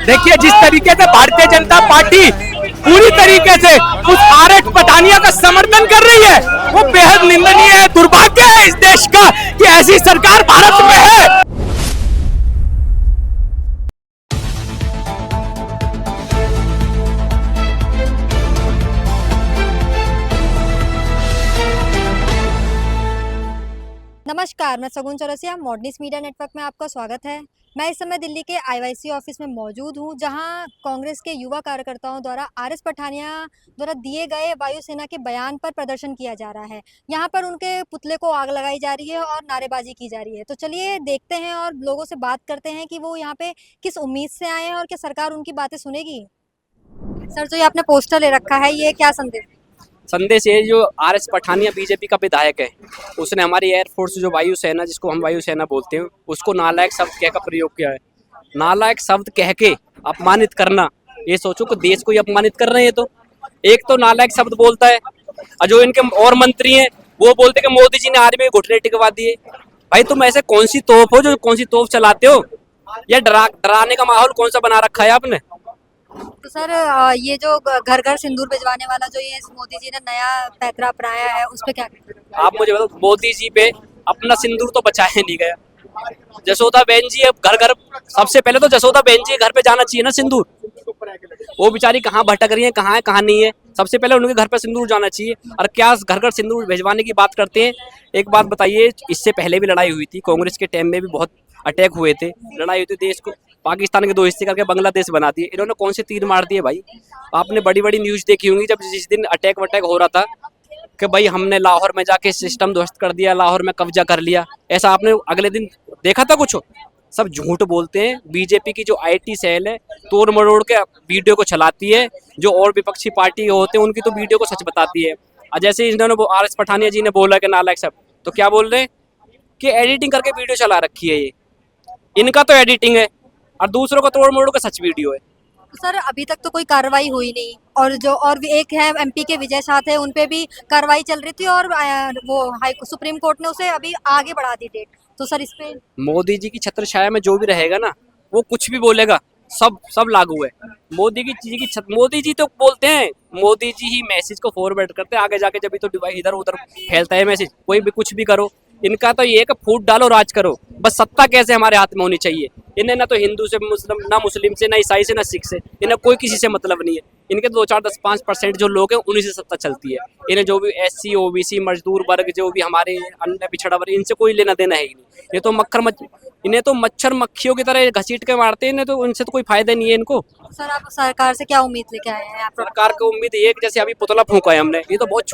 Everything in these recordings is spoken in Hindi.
देखिए जिस तरीके से भारतीय जनता पार्टी पूरी तरीके से उस आरएस पठानिया का समर्थन कर रही है वो बेहद निंदनीय है। दुर्भाग्य है इस देश का कि ऐसी सरकार भारत में है। नमस्कार, मैं सगुन चौरसिया, मॉडर्निस मीडिया नेटवर्क में आपका स्वागत है। मैं इस समय दिल्ली के आईवाईसी ऑफिस में मौजूद हूं, जहां कांग्रेस के युवा कार्यकर्ताओं द्वारा आरएस पठानिया द्वारा दिए गए वायुसेना के बयान पर प्रदर्शन किया जा रहा है। यहां पर उनके पुतले को आग लगाई जा रही है और नारेबाजी की जा रही है। तो चलिए देखते हैं और लोगों से बात करते हैं कि वो यहाँ पे किस उम्मीद से आए हैं और क्या सरकार उनकी बातें सुनेगी। सर, जो ये आपने पोस्टर ले रखा है, ये क्या संदेश ये जो आरएस पठानिया बीजेपी का विधायक है, उसने हमारी एयरफोर्स जो वायुसेना, जिसको हम वायुसेना बोलते हैं, उसको नालायक शब्द कह कर प्रयोग किया है। नालायक शब्द कह के अपमानित करना, ये सोचो कि देश को ही अपमानित कर रहे हैं। तो एक तो नालायक शब्द बोलता है और जो इनके और मंत्री हैं वो बोलते कि मोदी जी ने आर्मी में घुटने टिकवा दिए। भाई तुम ऐसे कौन सी तोप हो जो कौन सी तोप चलाते हो? या डराने का माहौल कौन सा बना रखा है आपने? तो सर, ये जो घर घर सिंदूर भिजवाने वाला जो ये मोदी जी ने नया पैतरा अपनाया है, उस पे क्या कहते हैं? आप मुझे बताओ, मोदी जी पे अपना सिंदूर तो बचाया नहीं गया। जसोदा बहन जी अब घर घर, सबसे पहले तो जसोदा बहन जी घर पे जाना चाहिए ना सिंदूर। वो बेचारी कहाँ भटक रही है, कहाँ नहीं है, सबसे पहले उनके घर पे सिंदूर जाना चाहिए। और क्या घर घर सिंदूर भिजवाने की बात करते हैं? एक बात बताइए, इससे पहले भी लड़ाई हुई थी, कांग्रेस के टाइम में भी बहुत अटैक हुए थे, लड़ाई हुई थी, देश को पाकिस्तान के 2 हिस्से करके बांग्लादेश बना दिए। इन्होंने कौन से तीर मार दिए भाई? आपने बड़ी बड़ी न्यूज देखी होंगी, जब जिस दिन अटैक वटैक हो रहा था कि भाई हमने लाहौर में जाके सिस्टम ध्वस्त कर दिया, लाहौर में कब्जा कर लिया, ऐसा आपने अगले दिन देखा था कुछ? सब झूठ बोलते हैं। बीजेपी की जो आईटी सेल है तोड़ मरोड़ के वीडियो को चलाती है, जो और विपक्षी पार्टी होते हैं उनकी तो वीडियो को सच बताती है। और जैसे इन्होंने आरएस पठानिया जी ने बोला कि नालायक सब, तो क्या बोल रहे हैं कि एडिटिंग करके वीडियो चला रखी है। ये इनका तो एडिटिंग है और दूसरों का तोड़ मोड़ का सच वीडियो है। सर, अभी तक तो कोई कार्रवाई हुई नहीं, और भी एक है एमपी के विजय साथ है, उन पे भी कार्रवाई चल रही थी और वो सुप्रीम कोर्ट ने उसे अभी आगे बढ़ा दी डेट। तो सर, इस पे मोदी जी की छत्र छाया में जो भी रहेगा ना, वो कुछ भी बोलेगा, सब लागू है। मोदी जी तो बोलते हैं, मोदी जी ही मैसेज को फॉरवर्ड करते हैं आगे जाके, जब भी तो इधर उधर फैलता है मैसेज। कोई भी कुछ भी करो, इनका तो ये है कि फूट डालो, राज करो, बस सत्ता कैसे हमारे हाथ में होनी चाहिए। इन्हें ना तो हिंदू से मुस्लिम, ना मुस्लिम से, ना ईसाई से, ना सिख से, इन्हें कोई किसी से मतलब नहीं है। इनके 2-4-10-5% जो लोग हैं उन्हीं से सत्ता चलती है। इन्हें जो भी एससी ओबीसी मजदूर वर्ग, जो भी हमारे अन्य पिछड़ा वर्ग, इनसे कोई लेना देना है ही नहीं। ये तो इन्हें तो मच्छर मक्खियों की तरह घसीट के मारते हैं, इन्हें तो उनसे तो कोई फायदा नहीं है इनको। सर, आप सरकार से क्या उम्मीद लेके आए हैं? सरकार को उम्मीद ये कि जैसे अभी पुतला फूंका है हमने, ये तो बहुत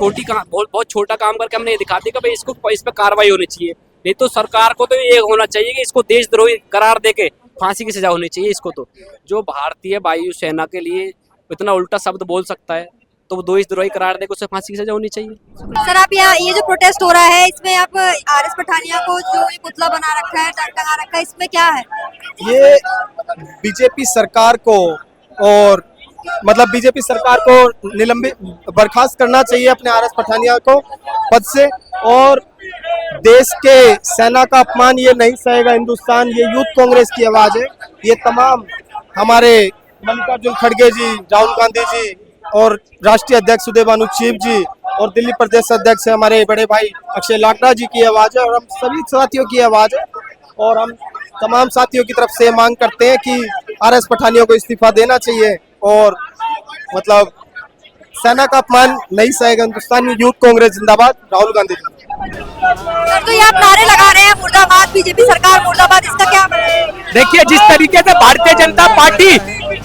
छोटा काम करके हमने ये दिखा दिया कि भाई इसको, इस पे कार्रवाई होनी चाहिए। नहीं तो सरकार को तो ये होना चाहिए कि इसको देशद्रोही करार देके फांसी की सजा होनी चाहिए इसको। तो जो भारतीय वायुसेना के लिए इतना उल्टा शब्द बोल सकता है, तो वो देशद्रोही करार देके उसे फांसी की सजा होनी चाहिए। सर, आप यहाँ ये जो प्रोटेस्ट हो रहा है, इसमें आप आरएस पठानिया को जो ये पुतला बना रखा है, टंगा रखा है, इसमें क्या है? ये बीजेपी सरकार को, और मतलब बीजेपी सरकार को निलंबित, बर्खास्त करना चाहिए अपने आरएस पठानिया को पद से। और देश के सेना का अपमान ये नहीं सहेगा हिंदुस्तान। ये यूथ कांग्रेस की आवाज है। ये तमाम हमारे मल्लिकार्जुन खड़गे जी, राहुल गांधी जी और राष्ट्रीय अध्यक्ष उदय भानु चीफ जी और दिल्ली प्रदेश अध्यक्ष हमारे बड़े भाई अक्षय लाखड़ा जी की आवाज है, और हम सभी साथियों की आवाज है। और हम तमाम साथियों की तरफ से मांग करते हैं कि आरएस पठानिया को इस्तीफा देना चाहिए, और मतलब सेना का अपमान नहीं सहेगा हिंदुस्तान। यूथ कांग्रेस जिंदाबाद, राहुल गांधी जी। सर, तो ये आप नारे लगा रहे हैं, मुर्दाबाद बीजेपी सरकार मुर्दाबाद, इसका क्या? देखिए जिस तरीके से भारतीय जनता पार्टी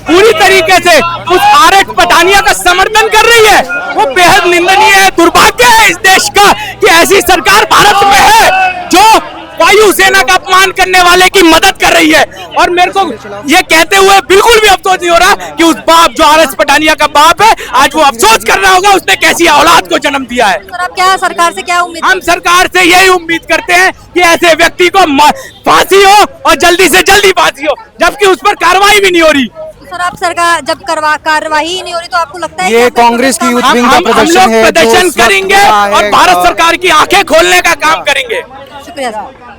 पूरी तरीके से उस आरएस पठानिया का समर्थन कर रही है वो बेहद निंदनीय है। दुर्भाग्य है इस देश का कि ऐसी सरकार भारत में है जो वायुसेना का अपमान करने वाले की मदद कर रही है। और मेरे को ये कहते हुए बिल्कुल भी अफसोस नहीं हो रहा कि उस बाप, जो आरएस पठानिया का बाप है, आज वो अफसोस कर रहा होगा उसने कैसी औलाद को जन्म दिया है। सर, आप क्या सरकार से क्या उम्मीद? हम सरकार से यही उम्मीद करते हैं कि ऐसे व्यक्ति को फांसी हो और जल्दी से जल्दी फांसी हो, जबकि उस पर कार्रवाई भी नहीं हो रही। सर, आप सरकार जब कार्रवाई नहीं हो रही तो आपको लगता है ये कांग्रेस की यूथ विंग का प्रदर्शन है? प्रदर्शन करेंगे और भारत सरकार की आंखें खोलने का काम करेंगे। शुक्रिया सर।